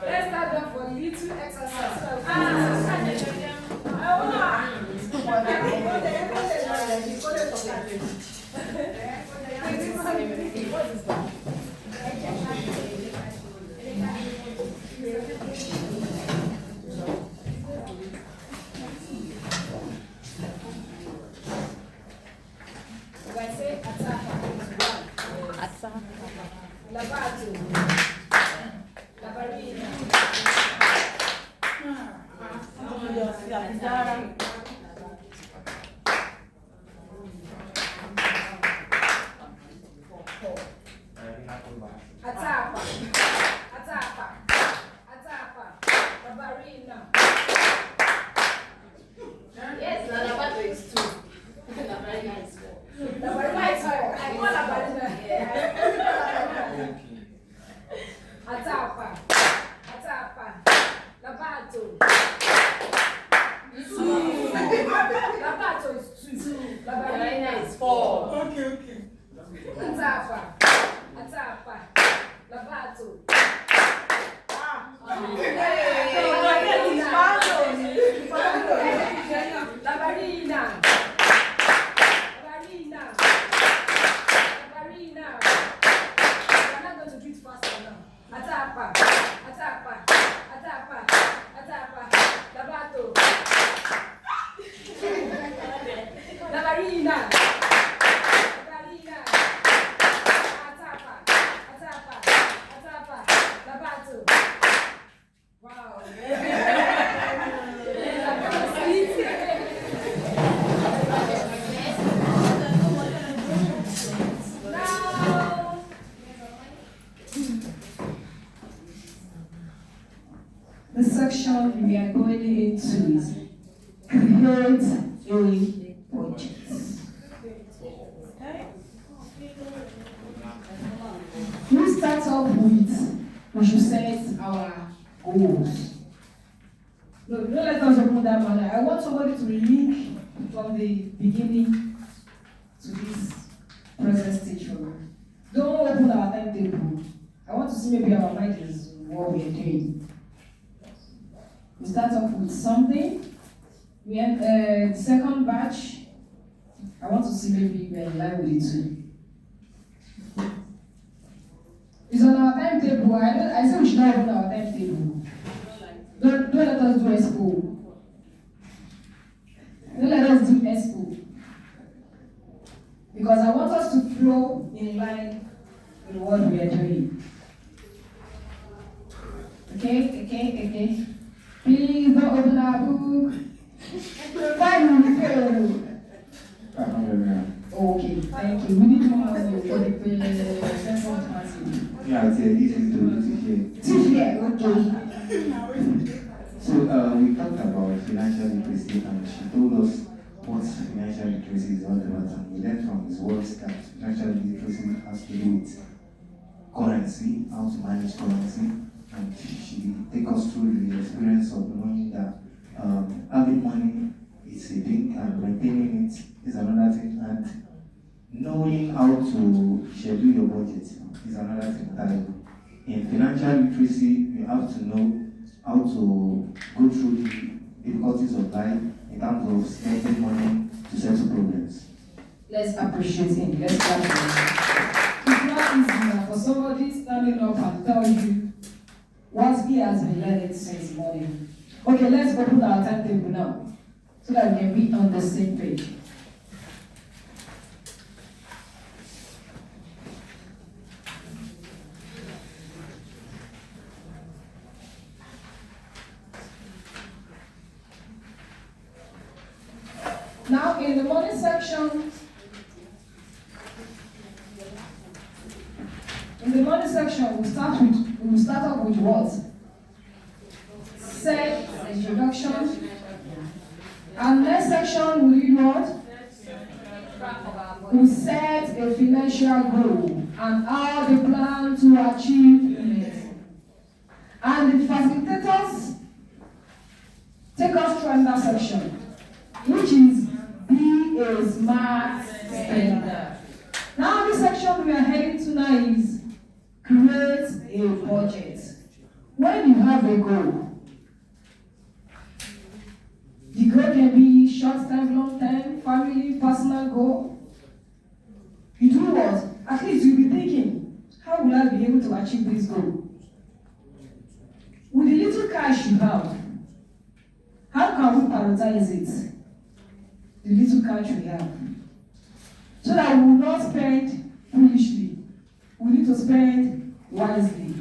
Let's start off for little exercise. If I say attack, it's one. Lavato. Lavarina. Atapa. Atapa. Atapa. Lavarina. Yes, Lavato is two. Lavarina is four. Lavarina is four. I call Lavarina. Atapa. Atapa. Lavato. Lavato is two. Lavarina is four. Okay. Atapa. Atapa. Lavato. Lavarina. Lavarina. Lavarina. I'm not going to do it faster now. Atapa. Atapa. Atapa. Atapa. Lavato. Lavarina. Lavarina. Atapa. Atapa. Atapa. Lavato. Wow. The section we are going into is create a budget. We start off with, we should set our goals. No, don't let us open that manner. I want somebody to link from the beginning to this present stage for me. Don't open our timetable. I want to see maybe our mind is what we are doing. We start off with something. We end the second batch. I want to see maybe we're in line with it too. It's on our timetable. I say we should not open our timetable. Don't let us do expo. Don't let us do expo. Because I want us to flow in line with what we are doing. Okay. Please don't open our book. 5 minutes. Okay, thank you. We need more for the second party. Yeah, this is the Here, okay. So we talked about financial literacy and she told us what financial literacy is all about, and we learned from his words that financial literacy has to do with currency, how to manage currency, and she take us through the experience of knowing that having money is a thing and maintaining it is another thing, and knowing how to schedule your budget is another thing. That in financial literacy, you have to know how to go through the difficulties of life in terms of spending money to settle problems. Let's appreciate him. Let's clap for him. It's not easy for somebody standing up and tell you what he has been learning since morning. Okay, let's open our timetable now so that we can be on the same page. Now, in the morning section, we start off with what? Set introduction. And next section, we read what? We set a financial goal and how they plan to achieve it. And the facilitators take us through another section, which is be a smart spender. Now, this section we are heading to now is create create a budget. When you have a goal, the goal can be short-term, long-term, family, personal goal. You do what? At least you'll be thinking, how will I be able to achieve this goal? With the little cash you have, how can we prioritize it? The little cash we have. So that we will not spend foolishly. We need to spend wisely.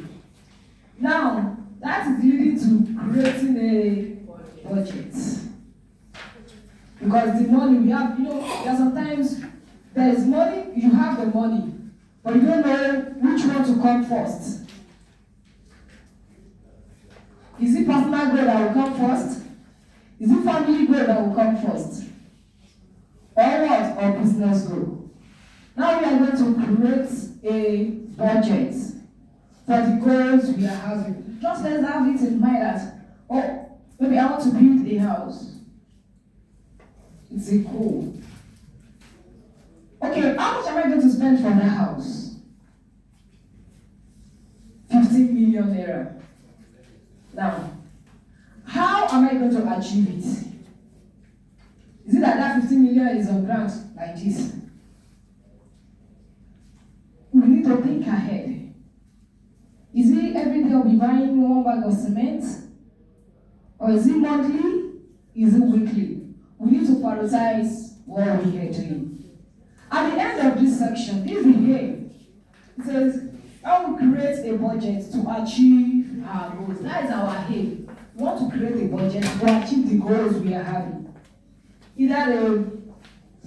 Now, that is leading to creating a budget. Because the money we have, there are sometimes there is money, you have the money, but you don't know which one to come first. Is it personal goal that will come first? Is it family goal that will come first? Or what? Or business goal? Now we are going to create a budget for the goals we are having. Just let's have it in mind that, maybe I want to build a house. It's a goal. Okay, how much am I going to spend for that house? 15 million naira. Now, how am I going to achieve it? Is it that 15 million is on ground like this? We need to think ahead. Is it every day I'll be buying one bag of cement? Or is it monthly? Is it weekly? We need to prioritize what we are doing. At the end of this section, this is here. It says, how we create a budget to achieve our goals. That is our aim. We want to create a budget to achieve the goals we are having. Either the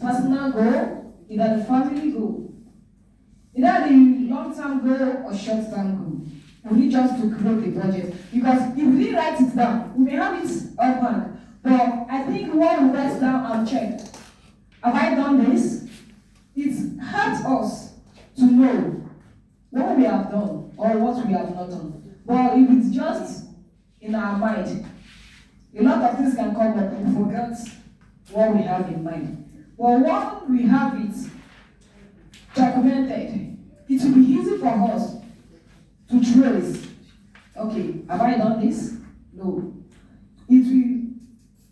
personal goal, either the family goal, either the long-term goal or short-term goal. We need just to create a budget. Because if we didn't write it down, we may have it up hand. But I think when we write down and check, have I done this? It helps us to know what we have done or what we have not done. But if it's just in our mind, a lot of things can come up and we forget what we have in mind. But when we have it documented, it will be easy for us to trace. Okay, have I done this? No. It will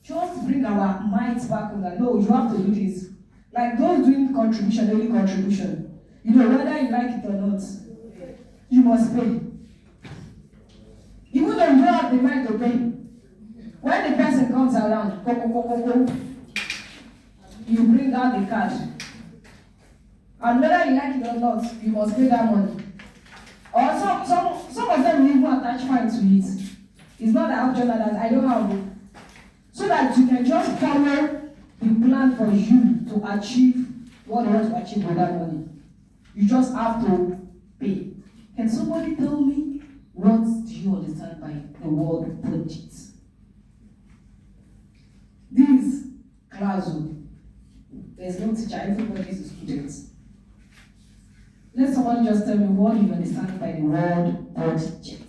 just bring our minds back on that. No, you have to do this. Like those doing contribution, daily contribution. Whether you like it or not, you must pay. Even though you don't have the mind to pay, when the person comes around, you bring out the cash. And whether you like it or not, you must pay that money. Or some of them will even attach fine to it. It's not the option that I don't have it. So that you can just follow the plan for you to achieve what you want to achieve with that money. You just have to pay. Can somebody tell me what do you understand by the word budget? This classroom, there's no teacher, everybody is a student. Let someone just tell me what you understand by the word budget.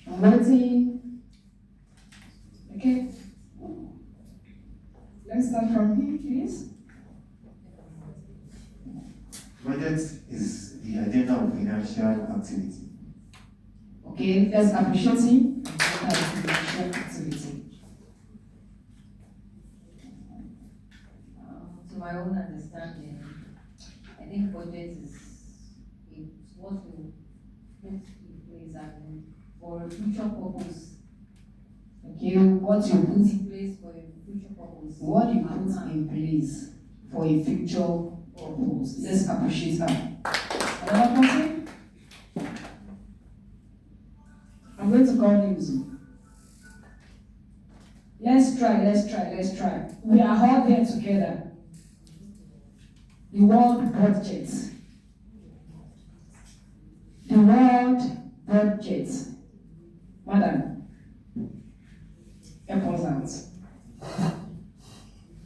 I'm waiting. Okay. Let's start from here, please. Budget is the agenda of financial activity. Okay, let's appreciate him. Financial activity. To my own understanding, I think budget is what we put in place for a future purpose. Okay, what you put In place for a future purpose. what you put in place for a future purpose. Let's appreciate that. Another person? I'm going to call names. Let's try. We are all there together. The word budget. The word budget. Madam, help us out.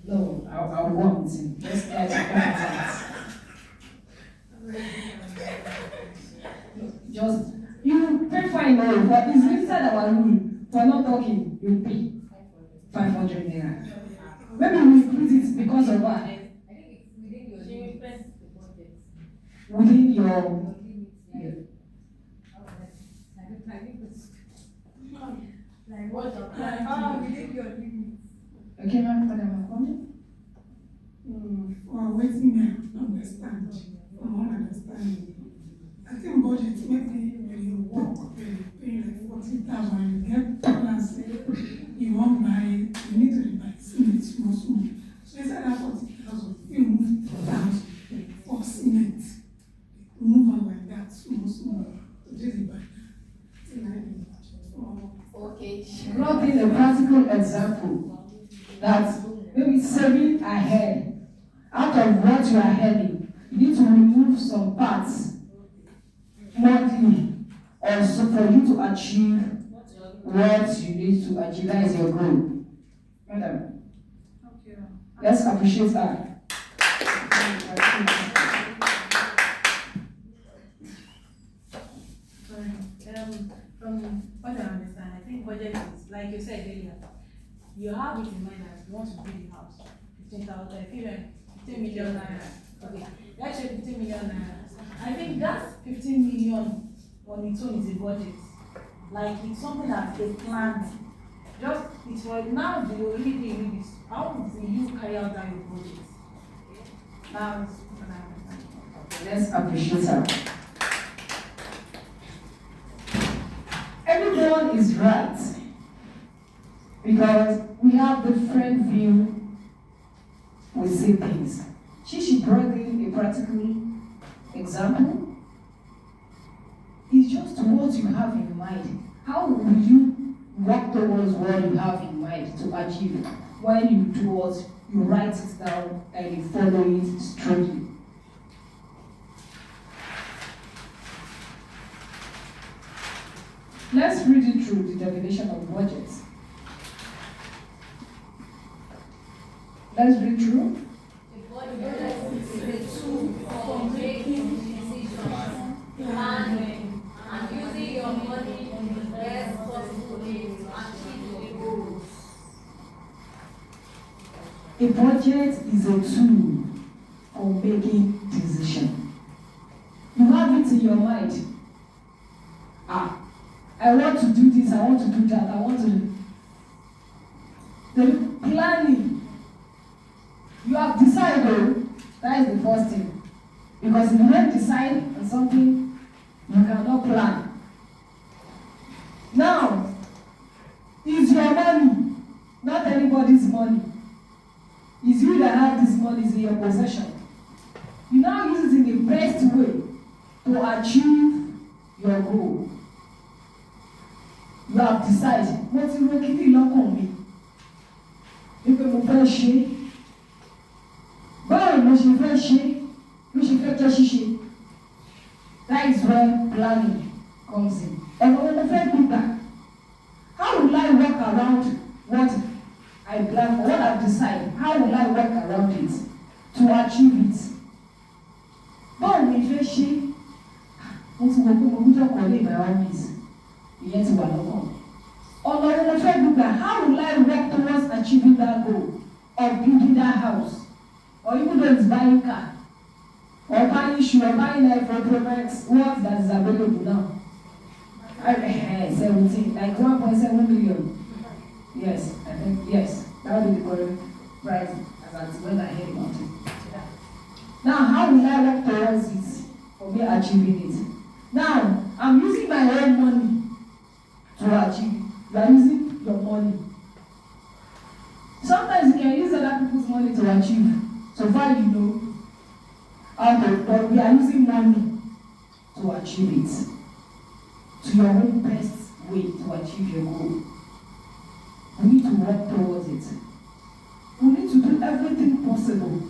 No, I'll go with him. Let's try to help us out. Just, you pay fine, no, but it's inside our rule. For not talking, you pay 500 naira. Maybe we increase it because of that. within your Like what your plan? Within your limits. okay, madam, I'm coming. For waiting I understand, from my understanding. I think budget maybe when you work, when you pay like 40,000, you get balance, you won't buy, you need to buy cement small. So instead of 40,000, you move 4,000 for cement. You move on like that, small. So this is bad. Okay. Brought in a practical example that maybe saving ahead, out of what you are earning, you need to remove some parts monthly also for you to achieve what you need to achieve. That is your goal. Madam, let's appreciate that. From what I understand, I think budget is, like you said earlier, you have it in mind that you want to build the house. 15 million naira. Okay, let's say 15 million naira. I think that 15 million on its own is a budget. Like it's something that they planned. Just it's for now the only thing is how do you carry out that your budget? That's what I understand. Let's appreciate her. Everyone is right because we have different view. We see things. She brought in a practical example. It's just what you have in mind. How will you work towards what you have in mind to achieve when you do what you write it down and you follow it strictly? Let's read it through the definition of budget. Let's read through. The budget is a tool for making decisions, planning, and using your money in the best possible way to achieve the goals. A budget is a tool for making decisions. You have it in your mind. I want to do this, I want to do that, I want to. The planning. You have decided, that is the first thing. Because if you don't decide on something, you cannot plan. Now, it's your money, not anybody's money. It's you that have this money, is in your possession. You now use it in the best way to achieve your goal. You have decided, mo ti ro kíní lọ́kàn mi, wípé mo fẹ́ ṣe. Báwo mo ṣe fẹ́ ṣe, mo ṣe fẹ́ jẹ́ ṣíṣe. That is where planning comes in. Ẹ̀rọ mo fẹ́ gbígbà. How will I work around what I plan for, what I've decided? How will I work around it to achieve it? Báwo ni fẹ́ ṣe? Mo ti mọ̀ pé mo gbúdọ̀ kọ́lé by all means. Ìyẹn ti wà lọ́kàn. Ọ̀nà mo fẹ́ gbígbà. How will I work towards achieving that goal of building that house? Or even though it's buying car, or buying shoe, or buying iPhone Pro Max, what that is available now? 17, like 1.7 million. Yes, I think, yes, that would be the correct price as at when I heard about it. Now, how will I work towards it for me achieving it? Now, I'm using my own money to achieve it. You are using your money. Sometimes you can use other people's money to achieve. So far, you know, but we are using money to achieve it. To your own best way to achieve your goal. We need to work towards it. We need to do everything possible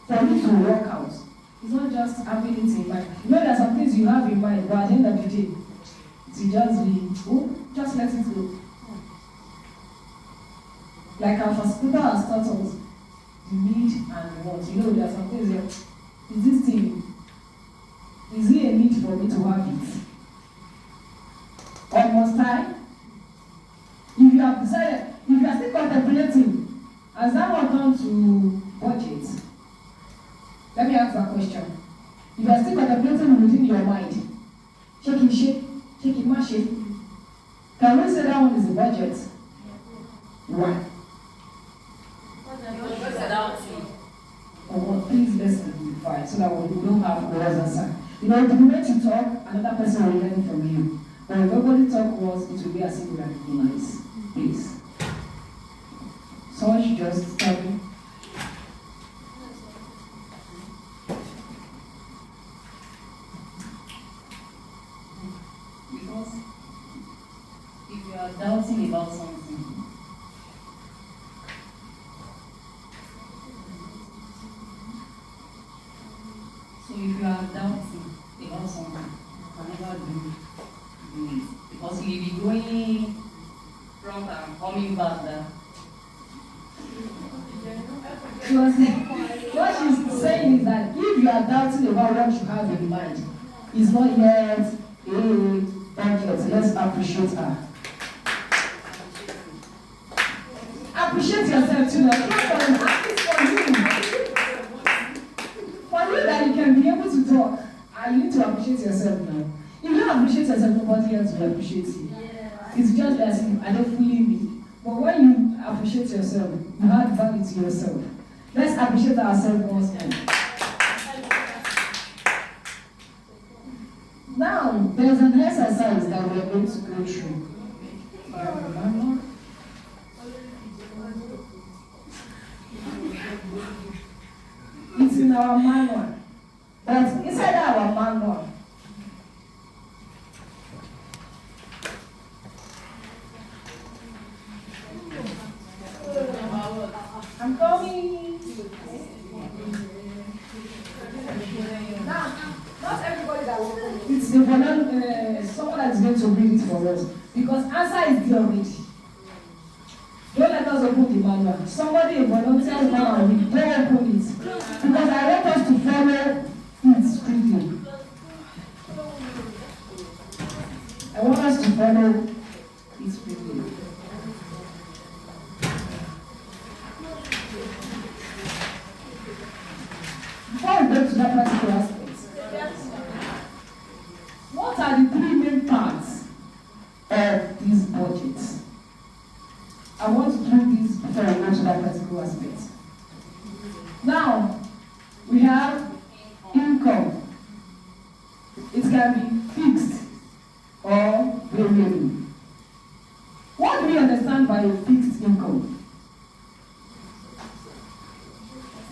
for it to work out. It's not just having it in mind. You know, there are some things you have in mind, but at the end of the day, it will just be, just let it go. Like our hospital has taught us, the need and want. You know, there are some things that, is this thing, is it a need for me to have it? Or must I? If you have decided, if you are still contemplating, has that one come to budget? Let me ask that question. If you are still one within your mind. Shake it, mash it. Can we say that one is the budget? Why? Oh, please let's simplify so that we don't have words answer. You know, the moment you talk, another person will learn from you. But if nobody talk words, it will be as if we are nice. Please. Someone should just tell me. Because if you are doubting about something, so if you are doubting about something, you can never do it. Because you will be going front and coming back there. What she's saying is that if you are doubting about what you have in mind, it's not yet a budget. Let's appreciate her. Appreciate yourself too. Now, clap for you. For you. For you that you can be able to talk, and you need to appreciate yourself now. If you don't appreciate yourself, nobody else will appreciate you. It's just as if I don't fully me. But when you appreciate yourself, you add value to yourself. Let's appreciate ourselves once more. Now, there's an exercise that we're going to go through. It's in our manual. But inside our manual, I'm coming. Now, not everybody that will come. It's the someone that is going to read it for us. Because answer is there already. Don't let us open the manual. Somebody, a volunteer, will come and read. Don't open it. Because I want us to follow it strictly. I want us to follow it strictly. Before we go to that particular aspect, what are the three main parts of this budget? I want to do this before we go to that particular aspect. Now, we have income. It can be fixed or variable. What do we understand by a fixed income?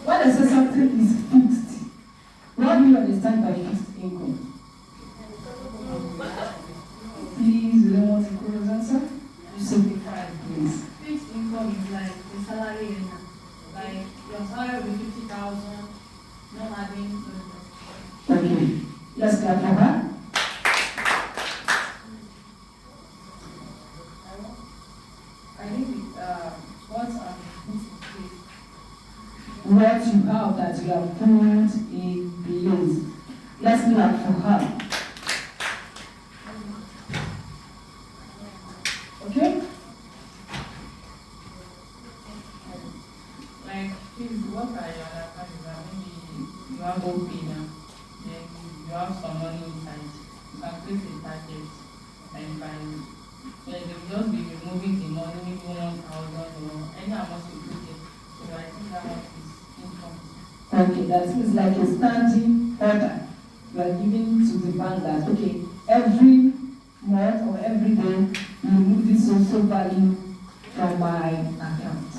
When I say something is fixed, what do you understand by fixed income? Please, you don't want to give us answer? You simplify it, please. Fixed income is like the salary earner. Like your salary will be 50,000, not adding. Okay, let's clap for her. I think what What you have that you have put in place. Let's clap for her. Okay? Like, please, what I understand is that maybe you have OP now, then you have some money inside. You can place a target, and you can, then you just be removing the money, maybe 1,000 or any amount you put in. So I think that one is income. Okay, that is like a standing order. You are giving to the bank that, okay, every month or every day, you remove this social value from my account.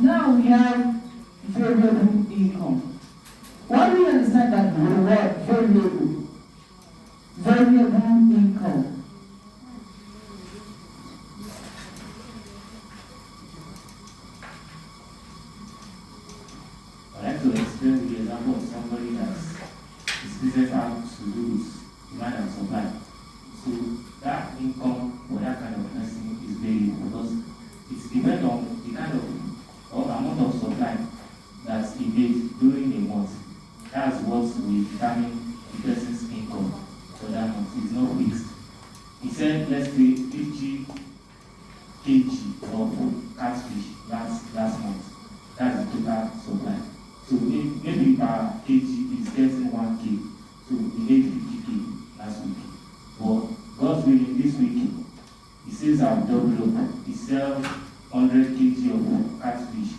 Now we have variable income. What do you understand that the word variable? Variable income. I'd like to explain the example of somebody that's his business has to do with demand and supply. So that income for that kind of person is variable because it depends on the kind of or amount of supply that he made during a month. That's what will determine the person's income for that month. It's not fixed. He said, let's say 50 kg of catfish last month. That's the total supply. So maybe per kg is getting 1 kg. So have doubled up. He sells 100 kg of catfish,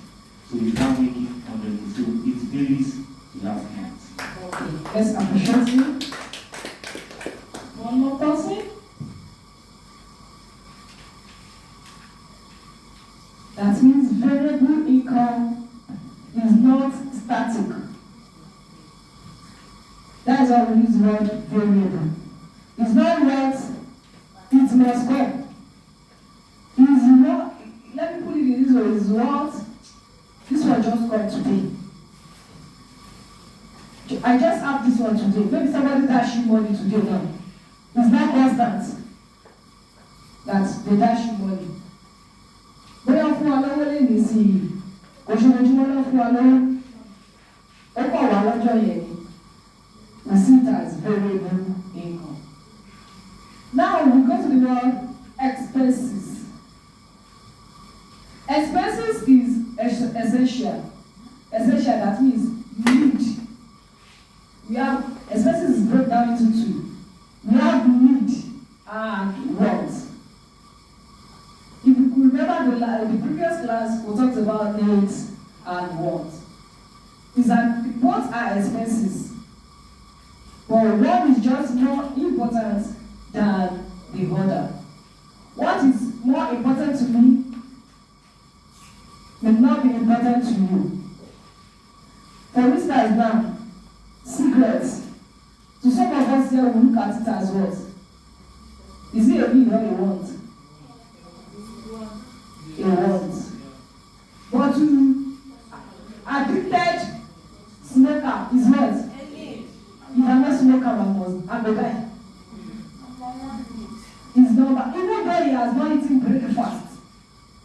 so you can't make it 100 kg. So it varies last month. Okay, let's appreciate you. One more person. That means variable income is not static. That is why we use the word variable. It's not what it must come. It's not, let me put it in this way, it's what this one just got today. I just have this one today. Maybe somebody dash you money today now. It's not constant that they dash you money. Bóyá fún wa lọ́wọ́ lè ní sí i, ojoojúmọ́ lọ́ fún wa lọ́wọ́, ó kọ̀ wá lọ́jọ́ yẹn ni. We see it as variable income. Now we go to the word expenses. Expenses is essential. Essential, that means need. We have expenses is broken down into two. We have need and want. If you could remember the previous class, we talked about needs and want. Is that both are expenses, but one is just more important than the other. What is more important to me may not be important to you. For instance now, cigarettes. To some of us here, we look at it as what? Is it a need or a want? A want. But to addicted smoker is what? If I'm not smoker, I'm a guy. His number, even though he has not eaten breakfast,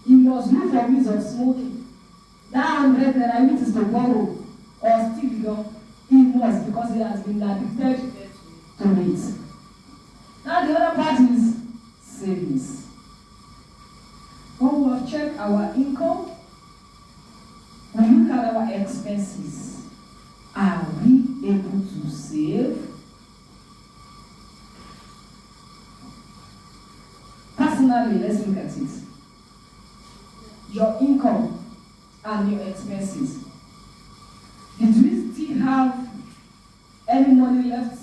he must look for means of smoking. That 100 naira means is to borrow or steal, you know. He must, because he has been addicted to it. Now the other part is savings. When we have checked our income, we look at our expenses. Are we able to save? Personally, let's look at it. Your income and your expenses. Did we still have any money left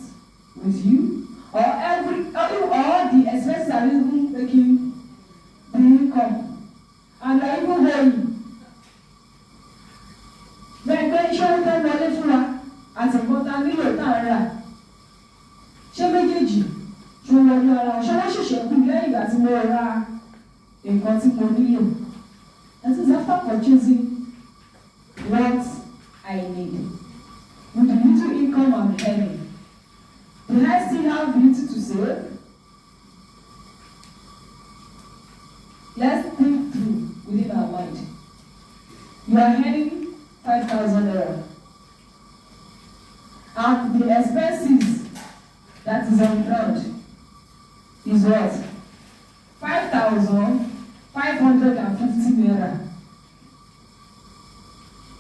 with you? Or the expenses are even making the income? And are even worrying? Bẹ́ẹ̀ iṣẹ́ ń tẹ́ wọlé fún wa àti nǹkan tá a nílò tá a rà. Ṣé méjèèjì ṣe wọlé ara ṣé wọ́n ṣẹ̀ṣẹ̀ kú lẹ́yìn ìgbà tí mo ra nǹkan tí mo nílò? That is after purchasing what I need. With the little income I'm earning, do I still have little to save? Let's think through within our mind. You are earning 5,000 naira. And the expenses that is on ground is what? 5,550 naira.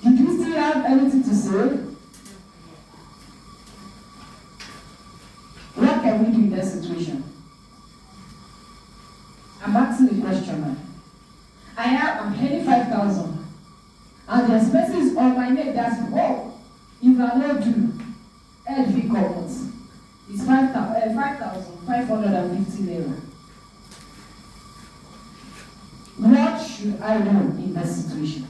Did you still have anything to save? What can we do in that situation? I'm asking the question now. I'm paying 5,000. And the expenses on my neck, that's all. If I not do, LV commons, it's 5,550 naira. What should I do in that situation?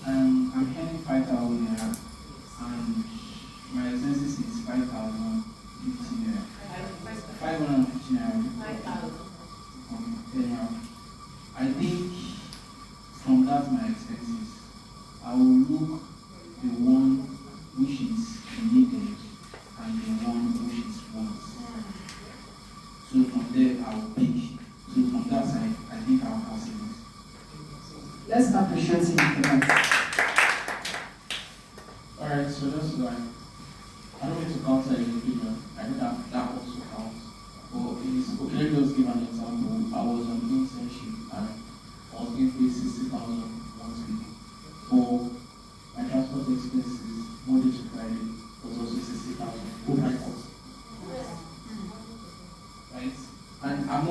I'm earning 5,000 naira, and my expenses is 5,050 naira. 550 naira. 5,000. Anyhow, I think from that my expenses, I will look the one which is needed and the one which is wants. So from there I will pick. So from that side, I think I will have savings. Let's appreciate him for that. Alright, so that's like, I don't need to counter his opinion. I think that also counts. But okay, let me just give an example. I was on internet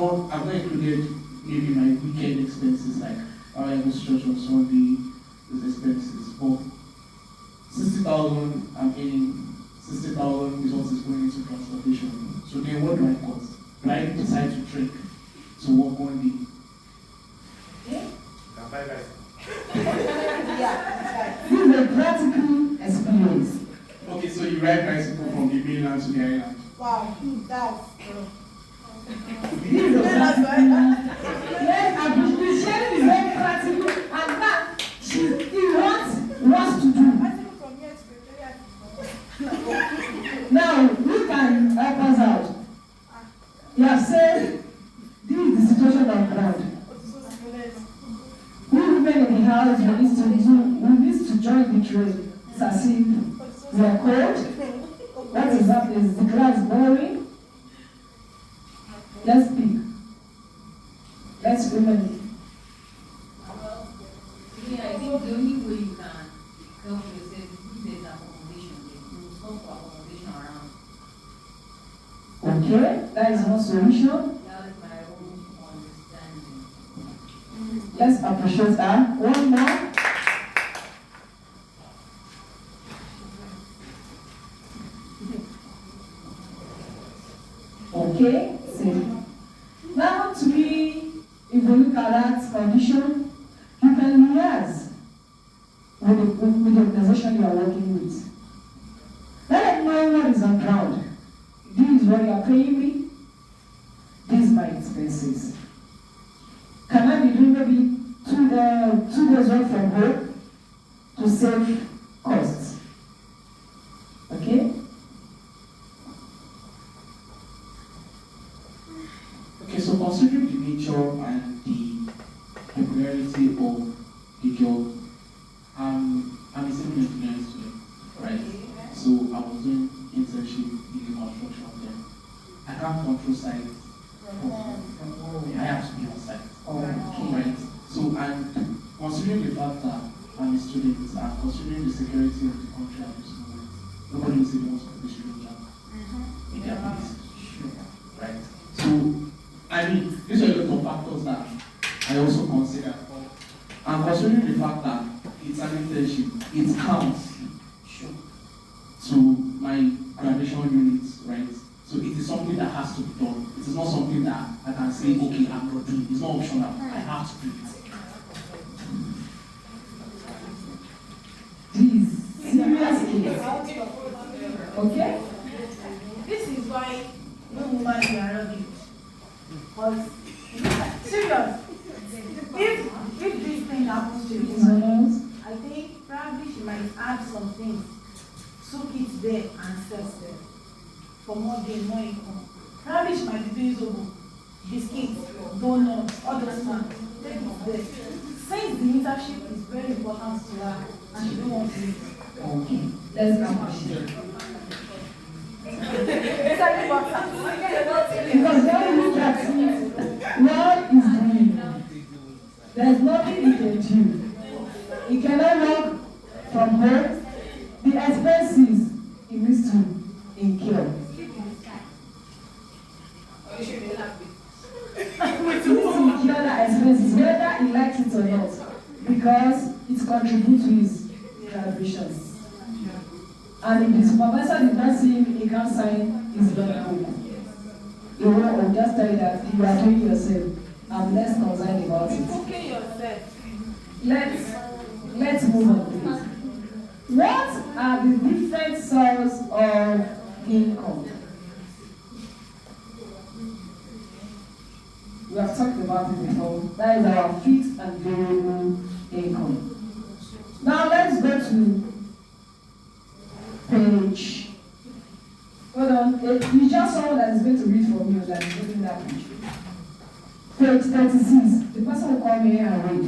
I've not included maybe my weekend expenses like how I go to church on Sunday, those expenses. But 60,000 I'm earning, 60,000 is what is going into transportation. So then what do I cut? Do I decide to trek to work one day? This is a practical experience. Okay, so you ride bicycle from the mainland to the island. Wow, that's This is a practical. Yes, I'm sharing is very practical, and that he wants to do. Now, who can help us out? You have said this is the situation on ground. We women in the house, we need to join the trade. It's as if we are cold. What is happening? Is the grass boring? Let's speak. Let's women. Well, yeah, I think the only way you can help yourself if there's accommodation there, you will stop for accommodation around. Okay, that is one solution. That is my own understanding. Let's appreciate that. One more. Okay, see. Now to me, if we look at that condition, you can liaise with the organization you are working with. Let them know what is on ground. This is what you are paying me. This is my expenses. Can I be doing maybe 2 days work from home to save costs? Okay? Okay, so considering the nature and the peculiarity of the job, I'm a civil engineering student, right? So I was doing internship in the construction there. I can't control sites from home. I have to be on site. Okay. Right? So, and considering the fact that I'm a student and considering the security of the country at this moment, nobody will say they want to put the student job in their place. Right? So, I mean, these are a lot of factors that I also consider. And considering the fact that it's an internship, it counts to my graduation units, right? So it is something that has to be done. It is not something that I can say, okay, I'm not doing it. It's not optional. I have to do it. Please, serious case. Okay? This is why no woman is around. Because serious. If this thing happens to you, I think probably she might add some things, soak it there and sell there for more gain, more income. Probably she might be doing zobo, biscuits, donuts, all those things. Take it there. Since the internship is very important to her and she don't want to leave. Okay. Let's appreciate. Because when we look at it, what is doing? There's nothing he can do. He cannot work from home. The expenses he needs to incur. He needs to incur the expenses, whether he likes it or not, because it contributes to his graduation. And if the supervisor did not see him, he can't sign his logbook. He will just tell you that you are doing yourself. I'm less concerned about it. Okay, yourself. Let's move on, please. What are the different sources of income? We have talked about it before. That is our fixed and variable income. Now let's go to page. Hold on. You just saw that is going to read for you that is reading that page. Page 36. The person will come here and read.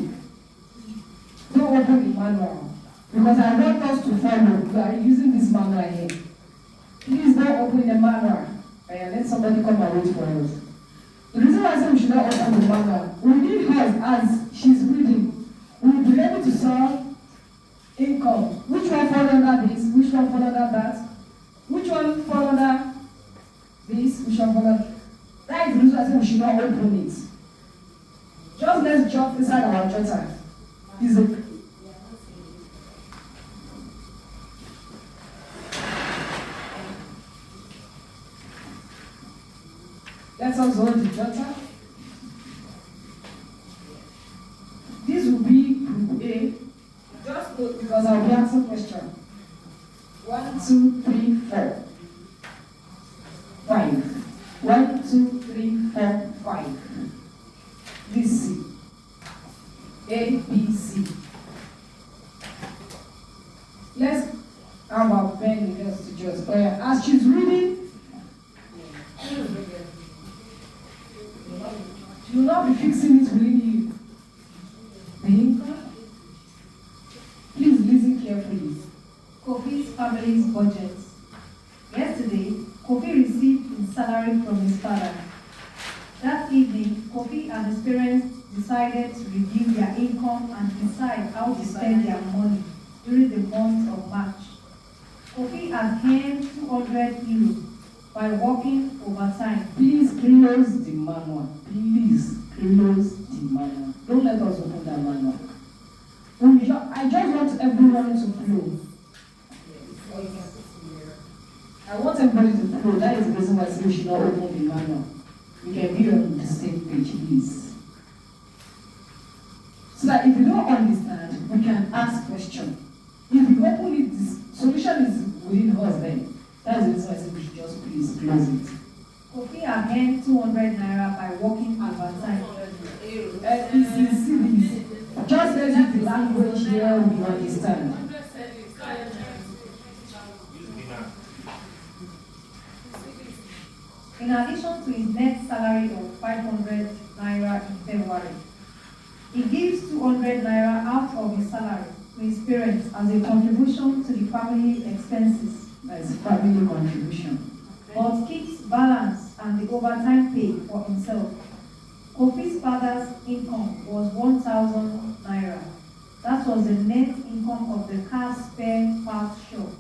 Don't open the manual. Because I want us to follow. We are using this manual here. Please don't open the manual. And let somebody come and read for us. The reason why I say we should not open the manual, we need her as she's reading. We will be able to solve income. Which one fall under this? Which one fall under that? Which one fall under this? Which one fall under that? Is the reason why I say we we should not open it. Just let's jump inside our jotter. Is a let us hold the jotter. This will be group A. Just note because I'll be asking question. 1, 2, 3, 4, 5. 1, 2, 3, 4, 5. This C. A, B, C. Let's have our pen just to just. As she's reading, she will not be fixing it within you. The income. Please listen carefully. Kofi's family's budget. Yesterday, Kofi received his salary from his father. That evening, Kofi and his parents decided to review their income and decide how to spend their money during the month of March. Kofi had earned 200 euros by working overtime. Please close the manual. Please close the manual. Don't let us open that manual. I just want everyone to flow. I want everybody to flow. That is the reason why I say we should not open the manual. We can be on the same page, please. So that if you don't understand, we can ask questions. If you open it, the solution is within us then. That's the reason why I say we should just please close it. Kofi had earned 200 naira by working overtime. Just let's use the language here we understand. In addition to his net salary of 500 naira in February, he gives 200 naira out of his salary to his parents as a contribution to the family expenses. That is family contribution. But keeps balance and the overtime pay for himself. Kofi's father's income was 1,000 naira. That was the net income of the car spare parts shop.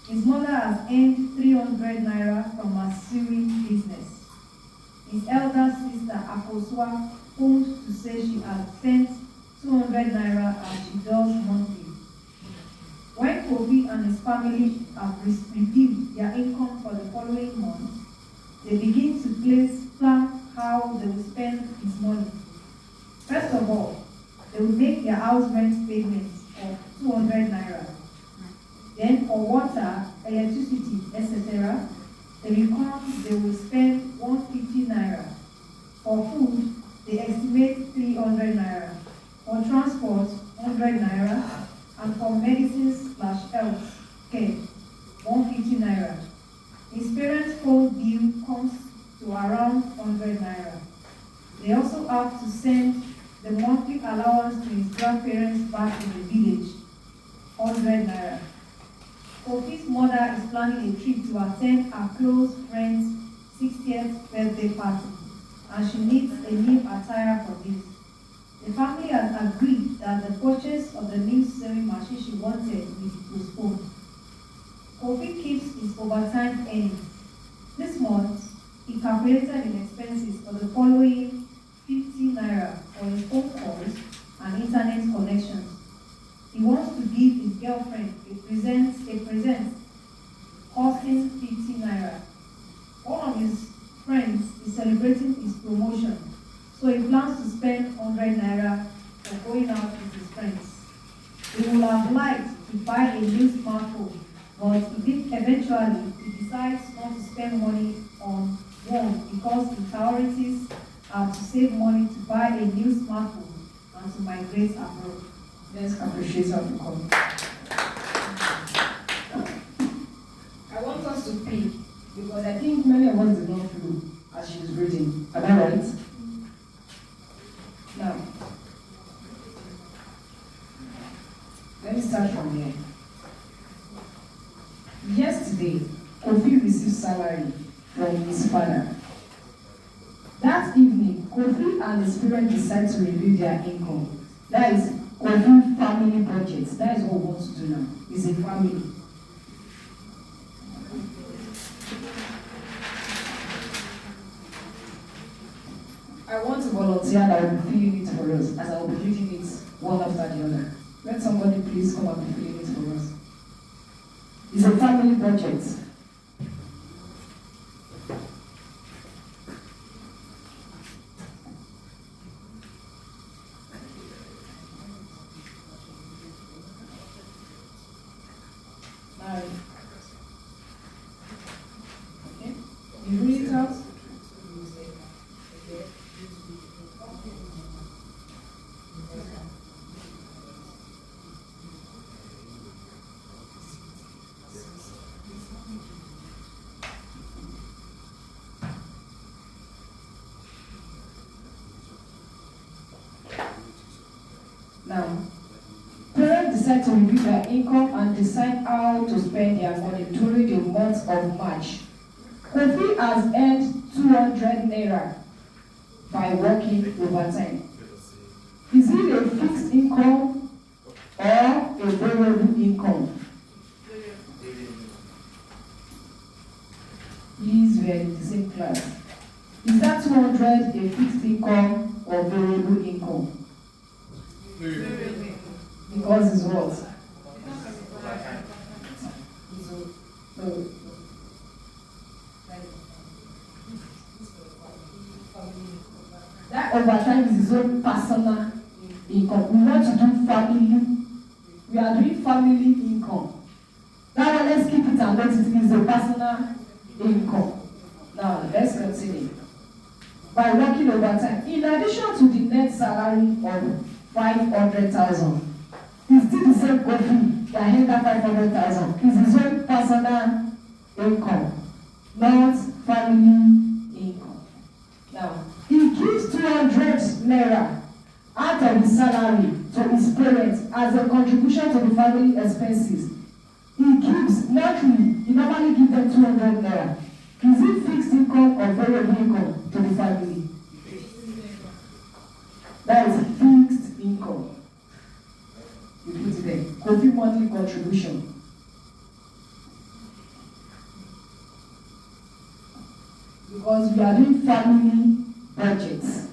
His mother has earned 300 naira from her sewing business. His elder sister, Akosua, phoned to say she had spent 200 naira as she does monthly. When Kofi and his family have reviewed their income for the following month, they begin to plan how they will spend his money. First of all, they will make their house rent payments of 200 naira. Then for water, electricity, etc., they will spend 150 naira. For food, they estimate 300 naira. For transport, 100 naira. And for medicines/health care, 150 naira. His parents' phone bill comes to around 100 naira. They also have to send the monthly allowance to his grandparents back in the village, 100 naira. Kofi's mother is planning a trip to attend her close friend's 60th birthday party, and she needs a new attire for this. The family has agreed that the purchase of the new sewing machine she wanted will be postponed. Kofi keeps his overtime earnings. This month, he calculated in expenses for the following 50 naira for his phone calls and internet connections. He wants to give his girlfriend a present costing 50 naira. One of his friends is celebrating his promotion, so he plans to spend 100 naira for going out with his friends. He would have liked to buy a new smartphone, but eventually he decides not to spend money on one because his priorities are to save money to buy a new smartphone and to migrate abroad. Let's appreciate her for coming. I want us to pick because I think many of us did not flow as she was reading. Am I right? Now, let me start from here. Yesterday, Kofi received salary from his father. That evening, Kofi and his parents decided to review their income. That is Kofi family budget. That is what we want to do now. It's a family. I want to volunteer and I will be filling it for us as I will be reading it one after the other. Let somebody please come and be filling it for us. It's a family budget. Now, okay, you read it out. Now, parents decide to review their income and decide how to spend their money during the month of March. Kofi has earned 200 naira by working overtime. Is it a fixed income or a variable income? Please, we are in the same class. Is that 200 a fixed income or variable income? Because it's what? No. That overtime is his own personal income. We want to do family. We are doing family income. That one, let's keep it and let it is a personal income. Now, let's continue. By working overtime, in addition to the net salary of 500,000, it's still the same Kofi that had that 500,000. It's his own personal income, not family income. Now, he gives 200 naira out of his salary to his parents as a contribution to the family expenses. He gives monthly, he normally gives them 200 naira. Is it fixed income or variable income to the family? That is fixed income. You put it there. Kofi monthly contribution. Because we are doing family budgets.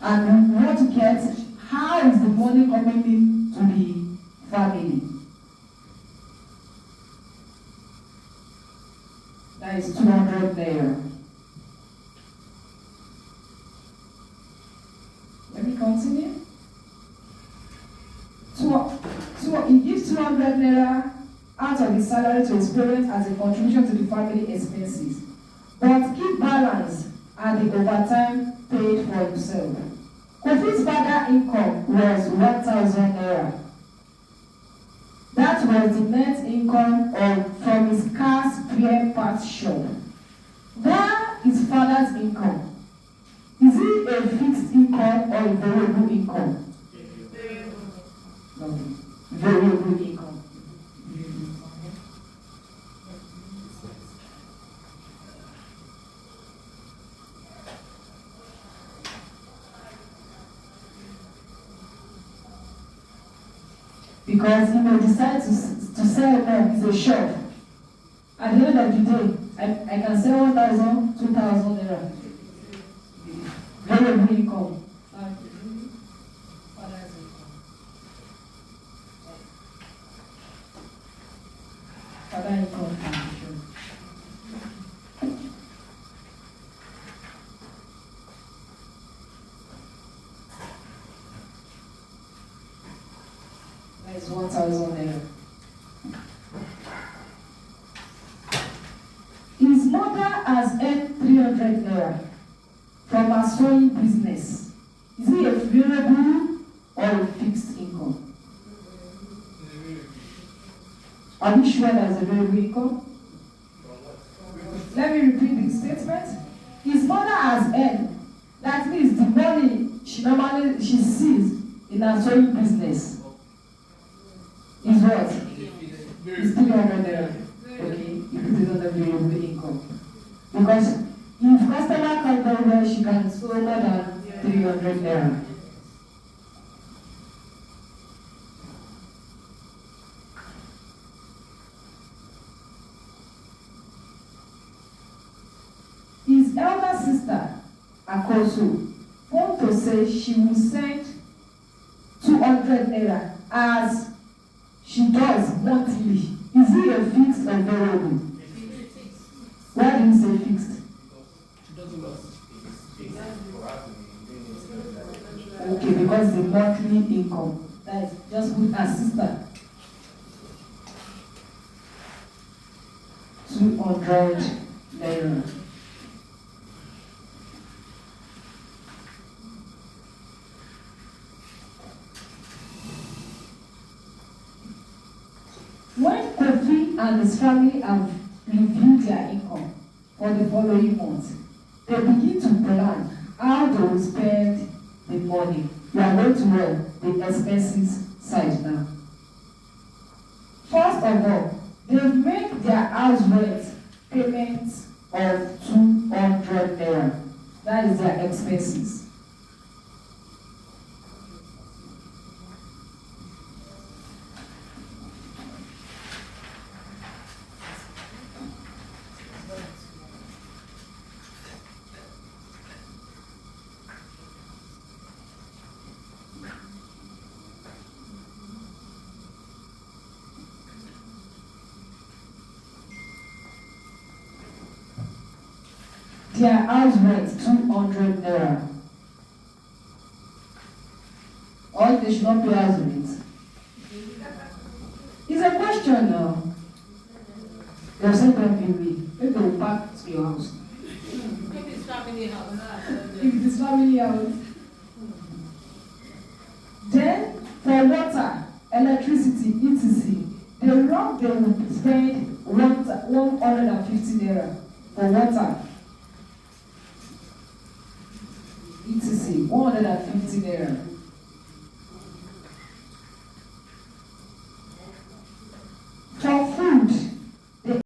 And we want to get how is the money coming in to the family. That is 200 naira. Let me continue. He gives 200 naira out of his salary to his parents as a contribution to the family expenses. But keep balance and the overtime paid for himself. Kofi's father income was 1,000 naira. That was the net income from his car's spare parts shop. Where is father's income? Is it a fixed income or a variable income? No, variable income. Because he may decide to sell it's a shop. At the end of the day, I can sell 1,000, 2,000 naira. Variable income. Father income contribution. That is 1,000 naira. His mother has earned 300 naira from her sewing business. Is it a variable or a fixed income? Are we sure that is a variable income? Let me repeat the statement. His mother has earned. That means the money she sees in her sewing business is what? It's 300 naira. Okay, you put it on the variable income. Because if customer comes down there, she can sew more than 300 naira. His elder sister, Akosu, to say she will send 200 naira as she does monthly. Is it a fixed or variable? Why do you say fixed? Okay, because the monthly income. That is just put assistant. 200 naira. When Kofi and his family have reviewed their income for the following month, they begin to plan how they will spend the money. We are going to run the expenses side now. First of all, they make their house rent payment of 200 naira. That is their expenses. Their house rent 200 naira. Or they should not pay house rent. It's a question now. They'll say don't pay me. Maybe they'll back to your house. If it's family house. If it is family house. Then for water, electricity, etc. They will spend 150 naira for water. etc. 150 naira.